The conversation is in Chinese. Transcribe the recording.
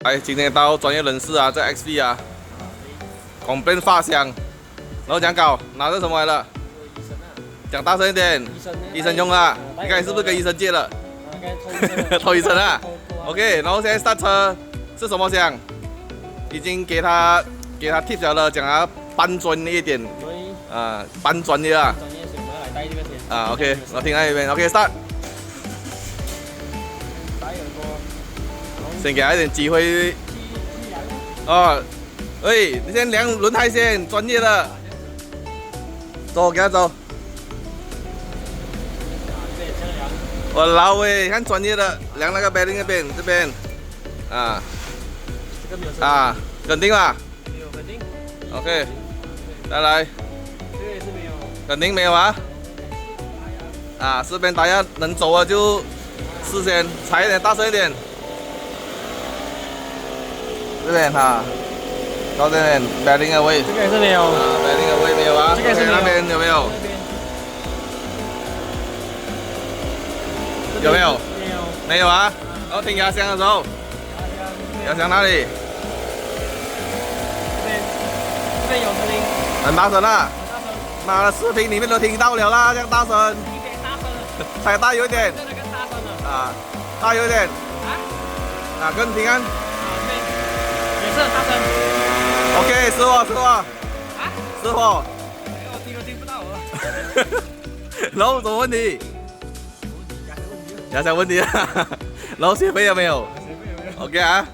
来，今天到专业人士啊，在 XV 啊，广变发香，然后讲搞，拿着什么来了？讲大声一点，医生用啊，你看你是不是跟医生借了？偷医生啊？OK， 然后现在上车是什么香？已经给他 tip 了，讲他搬专业一点，啊，搬专业啊。专业水我要来带这个先。啊 ，OK， 我听那边 ，OK，start。先给他一点机会。哦，喂，你先量轮胎先，专业的。走，给他走。我老喂，看专业的，量那个 bearing 那边，这边。啊。这个没有声音。啊，肯定啦。没有肯定。OK， 再来。这个也是没有。肯定没有啊。啊，这边大家能走啊就事先踩一点，大声一点。这边哈，到这边 bearing 的位。这个也是没有。啊 bearing 的位没有啊。这个也是没有。那边有没有？有没有？没有。没有啊。然后听压箱的时候，压箱哪里？这边有声音。很大声啊！妈的，视频里面都听到了啦，这样大声。你给大声了。踩大油一点。这个更大声了。啊，大油一点。啊？啊，跟平安。也是很大声。OK， 失火，失火。啊？失火。我听都听不到了。然后什么问题？压箱问题啊。然后学费有没有？ OK 啊。